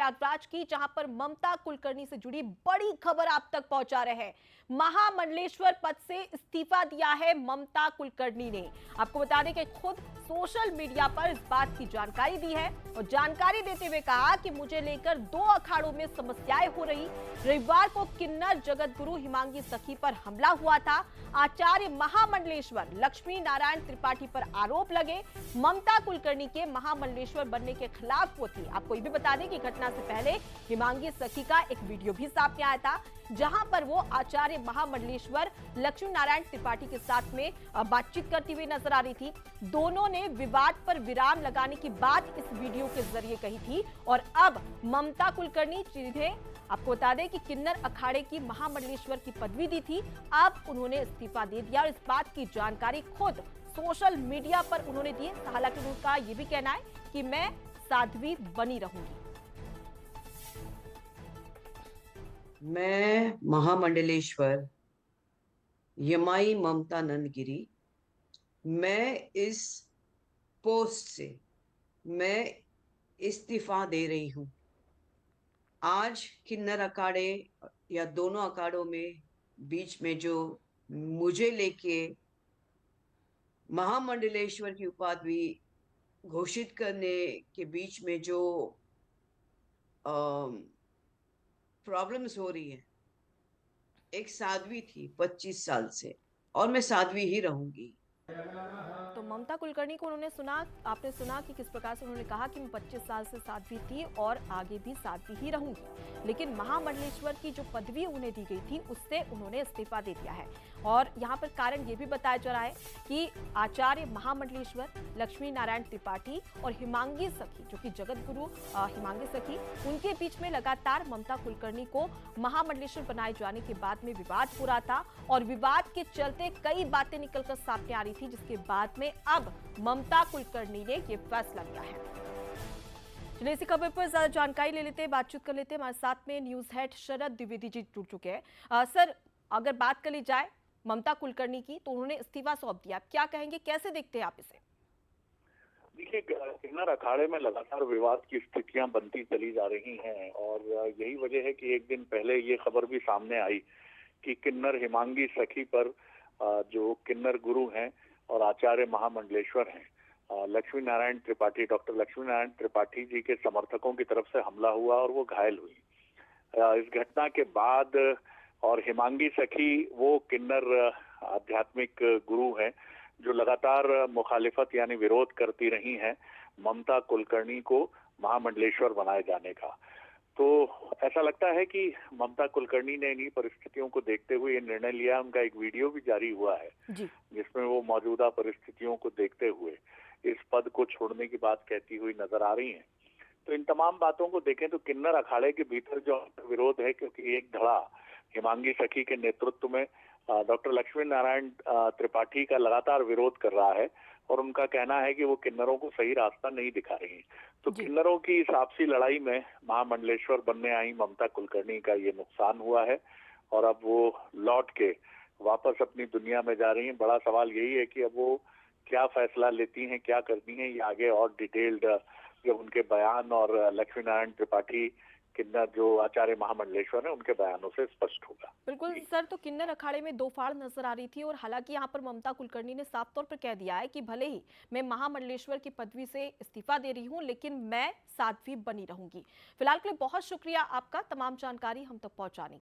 प्रयागराज की, जहां पर ममता कुलकर्णी से जुड़ी बड़ी खबर आप तक पहुंचा रहे हैं। महामंडलेश्वर पद से इस्तीफा दिया है ममता कुलकर्णी ने। आपको बता दें कि खुद सोशल मीडिया पर इस बात की जानकारी दी है और जानकारी देते हुए कहा कि मुझे लेकर 2 अखाड़ों में समस्याएं हो रही। रविवार को किन्नर जगत गुरु हिमांगी सखी पर हमला हुआ था। आचार्य महामंडलेश्वर लक्ष्मी नारायण त्रिपाठी पर आरोप लगे। ममता कुलकर्णी के महामंडलेश्वर बनने के खिलाफ वो थी। आपको ये भी बता दें कि घटना से पहले हिमांगी सखी का एक वीडियो भी सामने आया था, जहां पर वो आचार्य महामंडलेश्वर लक्ष्मी नारायण त्रिपाठी के साथ में बातचीत करती हुई नजर आ रही थी। दोनों ने विवाद पर विराम लगाने की बात इस वीडियो के जरिए कही थी और अब ममता कुलकर्णी जिन्हें आपको बता दें कि किन्नर अखाड़े की महामंडलेश्वर की पदवी दी थी, अब उन्होंने इस्तीफा दे दिया और इस बात की जानकारी खुद सोशल मीडिया पर उन्होंने दी। हालांकि उनका यह भी कहना है कि मैं साध्वी बनी रहूंगी। मैं महामंडलेश्वर यमाई ममता नंदगिरी, मैं इस पोस्ट से मैं इस्तीफा दे रही हूं। आज किन्नर अखाड़े या दोनों अखाड़ों में बीच में जो मुझे लेके महामंडलेश्वर की उपाधि घोषित करने के बीच में जो प्रॉब्लम्स हो रही है, एक साध्वी थी 25 साल से और मैं साध्वी ही रहूंगी। तो ममता कुलकर्णी को उन्होंने सुना, आपने सुना कि किस प्रकार से उन्होंने कहा कि मैं 25 साल से साध्वी थी और आगे भी साध्वी ही रहूंगी। लेकिन महामंडलेश्वर की जो पदवी उन्हें दी गई थी उससे उन्होंने इस्तीफा दे दिया है। और यहाँ पर कारण ये भी बताया जा रहा है कि आचार्य महामंडलेश्वर लक्ष्मी नारायण त्रिपाठी और हिमांगी सखी, जो कि जगत गुरु हिमांगी सखी, उनके बीच में लगातार ममता कुलकर्णी को महामंडलेश्वर बनाए जाने के बाद में विवाद हो रहा था और विवाद के चलते कई बातें निकलकर सामने आ रही थी, जिसके बाद में अब ममता कुलकर्णी ने यह फैसला लिया है। चलिए इसी खबर पर ज्यादा जानकारी ले लेते हैं, बातचीत कर लेते हैं। हमारे साथ में न्यूज हेड शरद द्विवेदी जी जुड़ चुके हैं। सर, अगर बात कर ली जाए ममता कुलकर्णी की, तो उन्होंने इस्तीफा सौंप दिया, क्या कहेंगे, कैसे देखते हैं आप इसे? देखिए, किन्नर अखाड़े में लगातार विवाद की स्थितियां बनती चली जा रही हैं और यही वजह है कि एक दिन पहले ये खबर भी सामने आई कि किन्नर हिमांगी सखी पर जो किन्नर गुरु हैं और आचार्य महामंडलेश्वर हैं लक्ष्मी नारायण त्रिपाठी, डॉक्टर लक्ष्मी नारायण त्रिपाठी जी के समर्थकों की तरफ से हमला हुआ और वो घायल हुई। इस घटना के बाद और हिमांगी सखी वो किन्नर आध्यात्मिक गुरु हैं जो लगातार मुखालिफत यानी विरोध करती रही हैं ममता कुलकर्णी को महामंडलेश्वर बनाए जाने का। तो ऐसा लगता है कि ममता कुलकर्णी ने इन्हीं परिस्थितियों को देखते हुए ये निर्णय लिया। उनका एक वीडियो भी जारी हुआ है जिसमें वो मौजूदा परिस्थितियों को देखते हुए इस पद को छोड़ने की बात कहती हुई नजर आ रही हैं। तो इन तमाम बातों को देखें तो किन्नर अखाड़े के भीतर जो विरोध है, क्योंकि एक धड़ा हिमांगी सखी के नेतृत्व में डॉक्टर लक्ष्मी नारायण त्रिपाठी का लगातार विरोध कर रहा है और उनका कहना है कि वो किन्नरों को सही रास्ता नहीं दिखा रही। तो किन्नरों की इस आपसी लड़ाई में महामंडलेश्वर बनने आई ममता कुलकर्णी का ये नुकसान हुआ है और अब वो लौट के वापस अपनी दुनिया में जा रही हैं। बड़ा सवाल यही है कि अब वो क्या फैसला लेती हैं, क्या करती हैं, ये आगे और डिटेल्ड जब उनके बयान और लक्ष्मी नारायण त्रिपाठी किन्नर जो आचार्य महामंडलेश्वर है उनके बयानों से स्पष्ट होगा। बिल्कुल सर, तो किन्नर अखाड़े में दो फाड़ नजर आ रही थी और हालांकि यहाँ पर ममता कुलकर्णी ने साफ तौर पर कह दिया है कि भले ही मैं महामंडलेश्वर की पदवी से इस्तीफा दे रही हूँ, लेकिन मैं साध्वी बनी रहूंगी। फिलहाल के लिए बहुत शुक्रिया आपका तमाम जानकारी हम तक पहुंचाने